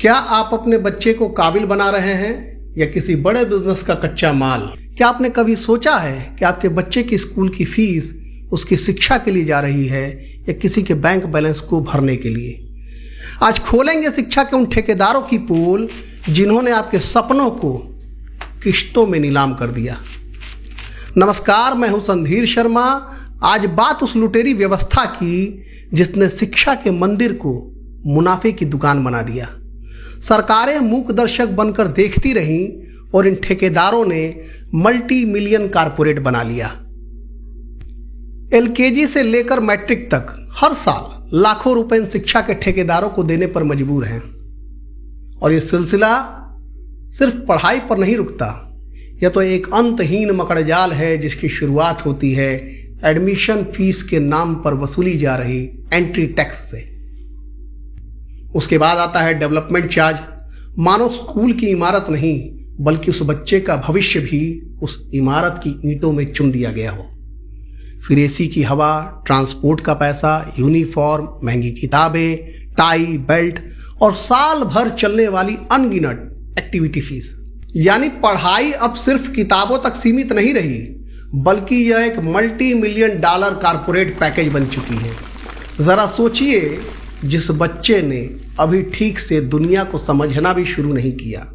क्या आप अपने बच्चे को काबिल बना रहे हैं या किसी बड़े बिजनेस का कच्चा माल? क्या आपने कभी सोचा है कि आपके बच्चे की स्कूल की फीस उसकी शिक्षा के लिए जा रही है या किसी के बैंक बैलेंस को भरने के लिए? आज खोलेंगे शिक्षा के उन ठेकेदारों की पोल जिन्होंने आपके सपनों को किश्तों में नीलाम कर दिया। नमस्कार, मैं हूं संधीर शर्मा। आज बात उस लुटेरी व्यवस्था की जिसने शिक्षा के मंदिर को मुनाफे की दुकान बना दिया। सरकारें मूक दर्शक बनकर देखती रहीं और इन ठेकेदारों ने मल्टी मिलियन कारपोरेट बना लिया। एलकेजी से लेकर मैट्रिक तक हर साल लाखों रुपए इन शिक्षा के ठेकेदारों को देने पर मजबूर हैं। और ये सिलसिला सिर्फ पढ़ाई पर नहीं रुकता। यह तो एक अंतहीन मकड़जाल है जिसकी शुरुआत होती है एडमिशन फीस के नाम पर वसूली जा रही एंट्री टैक्स से। उसके बाद आता है डेवलपमेंट चार्ज। मानो स्कूल की इमारत नहीं बल्कि उस बच्चे का भविष्य भी उस इमारत की ईंटों में चुन दिया गया हो। फिर एसी की हवा, ट्रांसपोर्ट का पैसा, यूनिफॉर्म, महंगी किताबें, टाई, बेल्ट और साल भर चलने वाली अनगिनत एक्टिविटी फीस। यानी पढ़ाई अब सिर्फ किताबों तक सीमित नहीं रही बल्कि यह एक multi million dollar corporate package बन चुकी है। जरा सोचिए, जिस बच्चे ने अभी ठीक से दुनिया को समझना भी शुरू नहीं किया,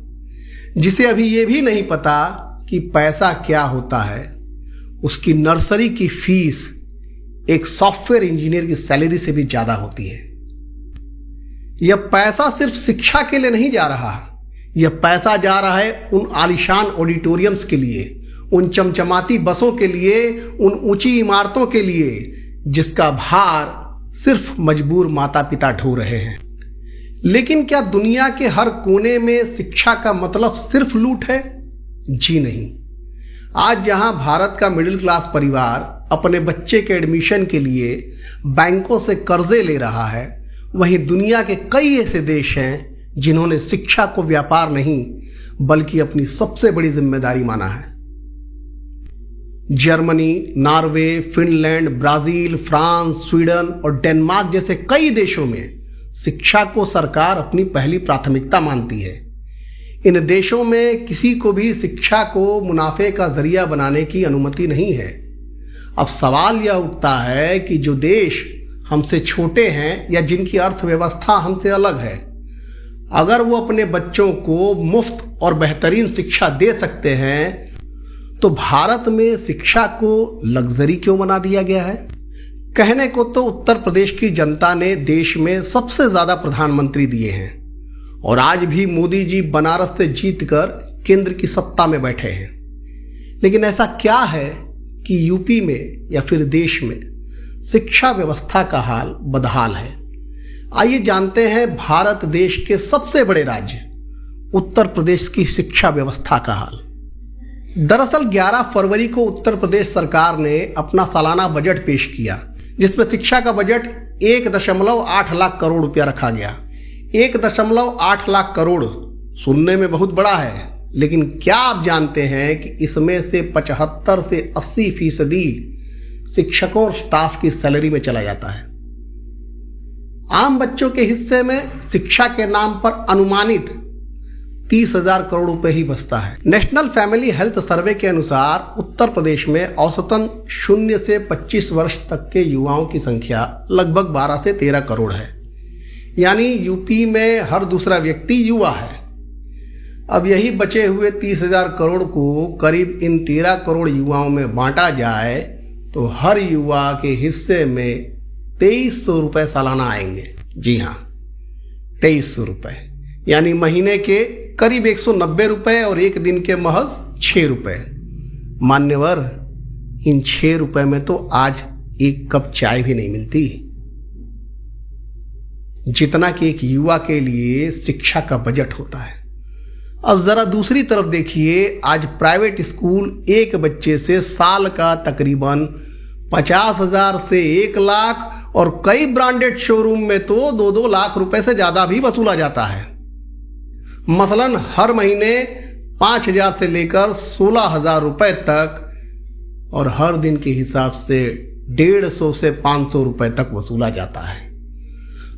जिसे अभी ये भी नहीं पता कि पैसा क्या होता है, उसकी नर्सरी की फीस एक सॉफ्टवेयर इंजीनियर की सैलरी से भी ज्यादा होती है। यह पैसा सिर्फ शिक्षा के लिए नहीं जा रहा, यह पैसा जा रहा है उन आलीशान ऑडिटोरियम्स के लिए, उन चमचमाती बसों के लिए, उन ऊंची इमारतों के लिए जिसका भार सिर्फ मजबूर माता पिता ढो रहे हैं। लेकिन क्या दुनिया के हर कोने में शिक्षा का मतलब सिर्फ लूट है? जी नहीं। आज जहां भारत का मिडिल क्लास परिवार अपने बच्चे के एडमिशन के लिए बैंकों से कर्जे ले रहा है, वहीं दुनिया के कई ऐसे देश हैं जिन्होंने शिक्षा को व्यापार नहीं बल्कि अपनी सबसे बड़ी जिम्मेदारी माना है। Germany, Norway, Finland, Brazil, France, Sweden और डेनमार्क जैसे कई देशों में शिक्षा को सरकार अपनी पहली प्राथमिकता मानती है। इन देशों में किसी को भी शिक्षा को मुनाफे का जरिया बनाने की अनुमति नहीं है। अब सवाल यह उठता है कि जो देश हमसे छोटे हैं या जिनकी अर्थव्यवस्था हमसे अलग है, अगर वो अपने बच्चों को मुफ्त और बेहतरीन शिक्षा दे सकते हैं तो भारत में शिक्षा को लग्जरी क्यों बना दिया गया है? कहने को तो उत्तर प्रदेश की जनता ने देश में सबसे ज्यादा प्रधानमंत्री दिए हैं और आज भी मोदी जी बनारस से जीतकर केंद्र की सत्ता में बैठे हैं। लेकिन ऐसा क्या है कि यूपी में या फिर देश में शिक्षा व्यवस्था का हाल बदहाल है? आइए जानते हैं भारत देश के सबसे बड़े राज्य उत्तर प्रदेश की शिक्षा व्यवस्था का हाल। दरअसल 11 फरवरी को उत्तर प्रदेश सरकार ने अपना सालाना बजट पेश किया जिसमें शिक्षा का बजट 1.8 लाख करोड़ रुपया रखा गया। 1.8 लाख करोड़ सुनने में बहुत बड़ा है, लेकिन क्या आप जानते हैं कि इसमें से 75 से 80% शिक्षकों और स्टाफ की सैलरी में चला जाता है। आम बच्चों के हिस्से में शिक्षा के नाम पर अनुमानित 30,000 करोड़ रुपए ही बचता है। नेशनल फैमिली हेल्थ सर्वे के अनुसार उत्तर प्रदेश में औसतन 0 से 25 वर्ष तक के युवाओं की संख्या लगभग 12 से 13 करोड़ है। यानी यूपी में हर दूसरा व्यक्ति युवा है। अब यही बचे हुए 30,000 करोड़ को करीब इन 13 करोड़ युवाओं में बांटा जाए तो हर युवा के हिस्से में 2300 रुपए सालाना आएंगे। जी हाँ, 2300 रुपए, यानी महीने के करीब 190 रुपए और एक दिन के महज 6 रुपए। मान्यवर, इन 6 रुपए में तो आज एक कप चाय भी नहीं मिलती, जितना कि एक युवा के लिए शिक्षा का बजट होता है। अब जरा दूसरी तरफ देखिए, आज प्राइवेट स्कूल एक बच्चे से साल का तकरीबन 50,000 से 1 लाख और कई ब्रांडेड शोरूम में तो 2-2 लाख रुपए से ज्यादा भी वसूला जाता है। मसलन हर महीने 5,000 से लेकर 16,000 रुपए तक और हर दिन के हिसाब से 150 से 500 रुपए तक वसूला जाता है।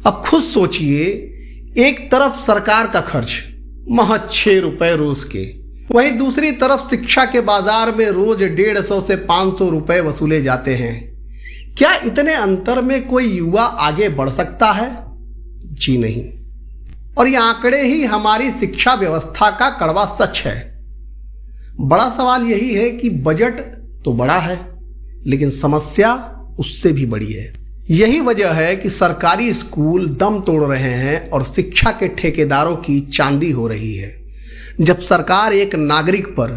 अब खुद सोचिए, एक तरफ सरकार का खर्च महज 6 रुपए रोज के, वहीं दूसरी तरफ शिक्षा के बाजार में रोज 150 से 500 रुपए वसूले जाते हैं। क्या इतने अंतर में कोई युवा आगे बढ़ सकता है? जी नहीं। और ये आंकड़े ही हमारी शिक्षा व्यवस्था का कड़वा सच है। बड़ा सवाल यही है कि बजट तो बड़ा है, लेकिन समस्या उससे भी बड़ी है। यही वजह है कि सरकारी स्कूल दम तोड़ रहे हैं और शिक्षा के ठेकेदारों की चांदी हो रही है। जब सरकार एक नागरिक पर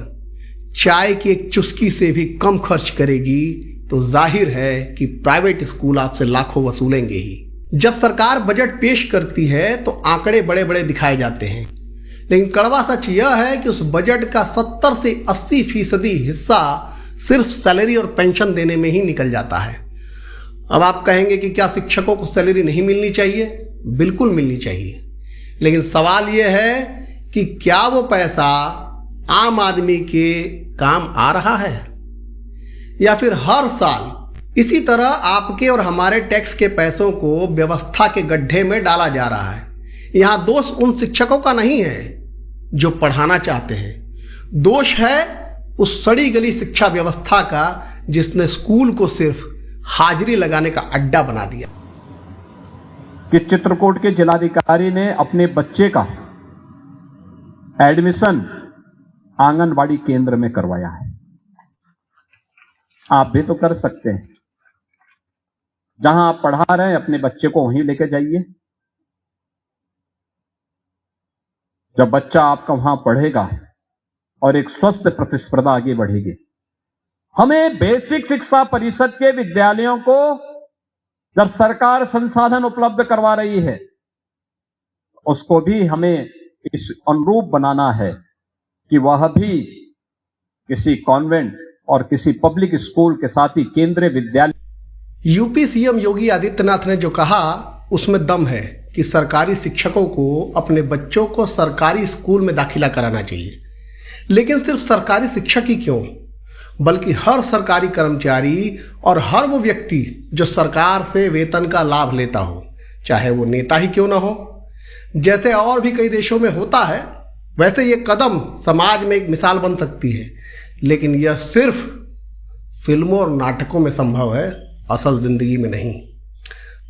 चाय की एक चुस्की से भी कम खर्च करेगी तो जाहिर है कि प्राइवेट स्कूल आपसे लाखों वसूलेंगे ही। जब सरकार बजट पेश करती है तो आंकड़े बड़े बड़े दिखाए जाते हैं, लेकिन कड़वा सच यह है कि उस बजट का 70 से 80% हिस्सा सिर्फ सैलरी और पेंशन देने में ही निकल जाता है। अब आप कहेंगे कि क्या शिक्षकों को सैलरी नहीं मिलनी चाहिए? बिल्कुल मिलनी चाहिए, लेकिन सवाल यह है कि क्या वो पैसा आम आदमी के काम आ रहा है, या फिर हर साल इसी तरह आपके और हमारे टैक्स के पैसों को व्यवस्था के गड्ढे में डाला जा रहा है। यहां दोष उन शिक्षकों का नहीं है जो पढ़ाना चाहते हैं, दोष है उस सड़ी गली शिक्षा व्यवस्था का जिसने स्कूल को सिर्फ हाजिरी लगाने का अड्डा बना दिया। कि चित्रकूट के जिलाधिकारी ने अपने बच्चे का एडमिशन आंगनबाड़ी केंद्र में करवाया है। आप भी तो कर सकते हैं। जहां आप पढ़ा रहे हैं अपने बच्चे को वहीं लेके जाइए। जब बच्चा आपका वहां पढ़ेगा और एक स्वस्थ प्रतिस्पर्धा आगे बढ़ेगी। हमें बेसिक शिक्षा परिषद के विद्यालयों को जब सरकार संसाधन उपलब्ध करवा रही है, उसको भी हमें इस अनुरूप बनाना है कि वह भी किसी कॉन्वेंट और किसी पब्लिक स्कूल के साथ ही केंद्रीय विद्यालय। यूपी सीएम योगी आदित्यनाथ ने जो कहा उसमें दम है कि सरकारी शिक्षकों को अपने बच्चों को सरकारी स्कूल में दाखिला कराना चाहिए। लेकिन सिर्फ सरकारी शिक्षक ही क्यों, बल्कि हर सरकारी कर्मचारी और हर वो व्यक्ति जो सरकार से वेतन का लाभ लेता हो, चाहे वो नेता ही क्यों ना हो। जैसे और भी कई देशों में होता है, वैसे ये कदम समाज में एक मिसाल बन सकती है, लेकिन यह सिर्फ फिल्मों और नाटकों में संभव है, असल जिंदगी में नहीं।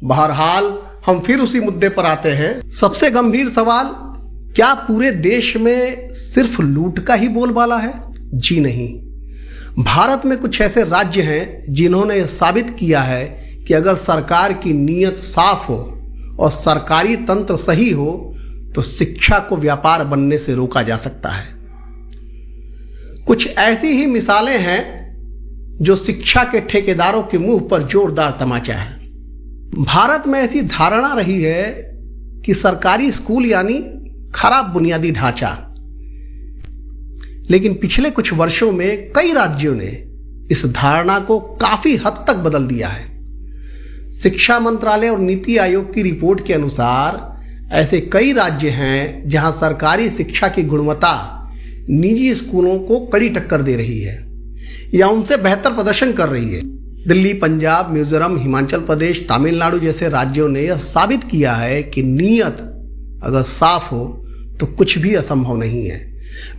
बहरहाल हम फिर उसी मुद्दे पर आते हैं। सबसे गंभीर सवाल, क्या पूरे देश में सिर्फ लूट का ही बोलबाला है? जी नहीं। भारत में कुछ ऐसे राज्य हैं जिन्होंने यह साबित किया है कि अगर सरकार की नीयत साफ हो और सरकारी तंत्र सही हो तो शिक्षा को व्यापार बनने से रोका जा सकता है। कुछ ऐसी ही मिसालें हैं जो शिक्षा के ठेकेदारों के मुंह पर जोरदार तमाचा है। भारत में ऐसी धारणा रही है कि सरकारी स्कूल यानी खराब बुनियादी ढांचा, लेकिन पिछले कुछ वर्षों में कई राज्यों ने इस धारणा को काफी हद तक बदल दिया है। शिक्षा मंत्रालय और नीति आयोग की रिपोर्ट के अनुसार ऐसे कई राज्य हैं जहां सरकारी शिक्षा की गुणवत्ता निजी स्कूलों को कड़ी टक्कर दे रही है या उनसे बेहतर प्रदर्शन कर रही है। दिल्ली, पंजाब, मिजोरम, हिमाचल प्रदेश, तमिलनाडु जैसे राज्यों ने यह साबित किया है कि नीयत अगर साफ हो तो कुछ भी असंभव नहीं है।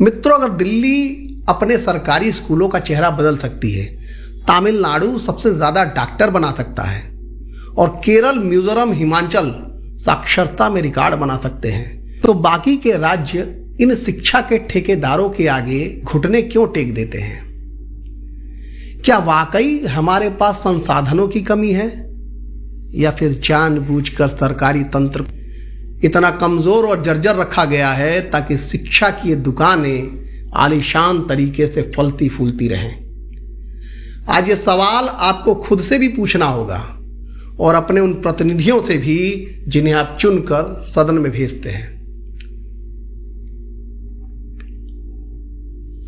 मित्रों, अगर दिल्ली अपने सरकारी स्कूलों का चेहरा बदल सकती है, तमिलनाडु सबसे ज्यादा डॉक्टर बना सकता है और केरल, मिजोरम, हिमाचल साक्षरता में रिकॉर्ड बना सकते हैं, तो बाकी के राज्य इन शिक्षा के ठेकेदारों के आगे घुटने क्यों टेक देते हैं? क्या वाकई हमारे पास संसाधनों की कमी है, या फिर जानबूझकर सरकारी तंत्र इतना कमजोर और जर्जर रखा गया है ताकि शिक्षा की ये दुकानें आलीशान तरीके से फलती फूलती रहें? आज ये सवाल आपको खुद से भी पूछना होगा और अपने उन प्रतिनिधियों से भी जिन्हें आप चुनकर सदन में भेजते हैं।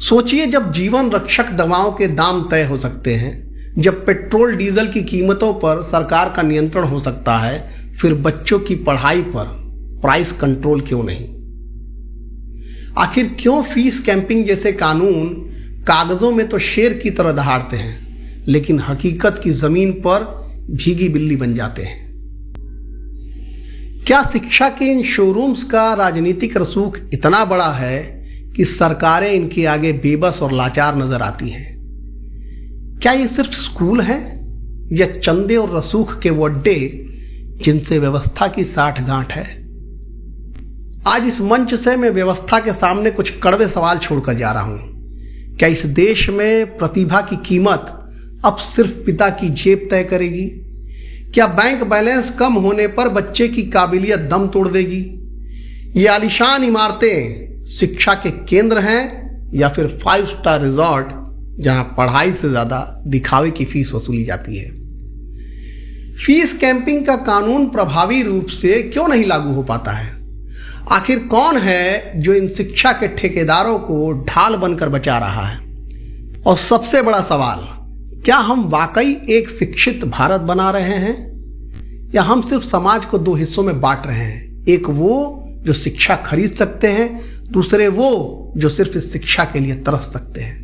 सोचिए, जब जीवन रक्षक दवाओं के दाम तय हो सकते हैं, जब पेट्रोल डीजल की कीमतों पर सरकार का नियंत्रण हो सकता है, फिर बच्चों की पढ़ाई पर प्राइस कंट्रोल क्यों नहीं? आखिर क्यों फीस कैंपिंग जैसे कानून कागजों में तो शेर की तरह दहाड़ते हैं, लेकिन हकीकत की जमीन पर भीगी बिल्ली बन जाते हैं? क्या शिक्षा के इन शोरूम्स का राजनीतिक रसूख इतना बड़ा है कि सरकारें इनके आगे बेबस और लाचार नजर आती हैं? क्या ये सिर्फ स्कूल है या चंदे और रसूख के वो अड्डे जिनसे व्यवस्था की साठगांठ है? आज इस मंच से मैं व्यवस्था के सामने कुछ कड़वे सवाल छोड़कर जा रहा हूं। क्या इस देश में प्रतिभा की कीमत अब सिर्फ पिता की जेब तय करेगी? क्या बैंक बैलेंस कम होने पर बच्चे की काबिलियत दम तोड़ देगी? ये आलीशान इमारतें शिक्षा के केंद्र हैं या फिर 5 स्टार रिजॉर्ट जहां पढ़ाई से ज्यादा दिखावे की फीस वसूली जाती है? फीस कैंपिंग का कानून प्रभावी रूप से क्यों नहीं लागू हो पाता है? आखिर कौन है जो इन शिक्षा के ठेकेदारों को ढाल बनकर बचा रहा है? और सबसे बड़ा सवाल, क्या हम वाकई एक शिक्षित भारत बना रहे हैं या हम सिर्फ समाज को 2 हिस्सों में बांट रहे हैं? एक वो जो शिक्षा खरीद सकते हैं, दूसरे वो जो सिर्फ इस शिक्षा के लिए तरस सकते हैं।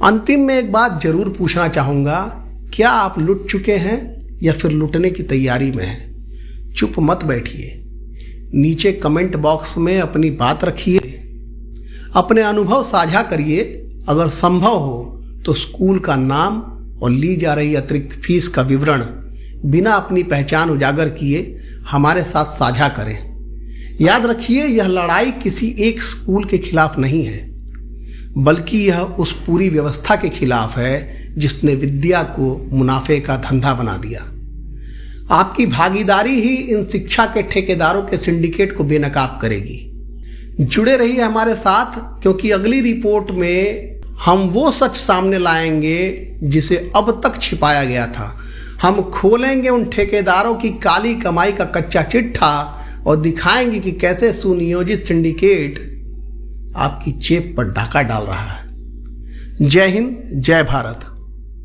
अंतिम में एक बात जरूर पूछना चाहूंगा, क्या आप लुट चुके हैं या फिर लुटने की तैयारी में हैं? चुप मत बैठिए, नीचे कमेंट बॉक्स में अपनी बात रखिए, अपने अनुभव साझा करिए। अगर संभव हो तो स्कूल का नाम और ली जा रही अतिरिक्त फीस का विवरण बिना अपनी पहचान उजागर किए हमारे साथ साझा करें। याद रखिए, यह लड़ाई किसी एक स्कूल के खिलाफ नहीं है, बल्कि यह उस पूरी व्यवस्था के खिलाफ है जिसने विद्या को मुनाफे का धंधा बना दिया। आपकी भागीदारी ही इन शिक्षा के ठेकेदारों के सिंडिकेट को बेनकाब करेगी। जुड़े रहिए हमारे साथ, क्योंकि अगली रिपोर्ट में हम वो सच सामने लाएंगे जिसे अब तक छिपाया गया था। हम खोलेंगे उन ठेकेदारों की काली कमाई का कच्चा चिट्ठा और दिखाएंगे कि कैसे सुनियोजित सिंडिकेट आपकी जेब पर डाका डाल रहा है। जय हिंद, जय भारत।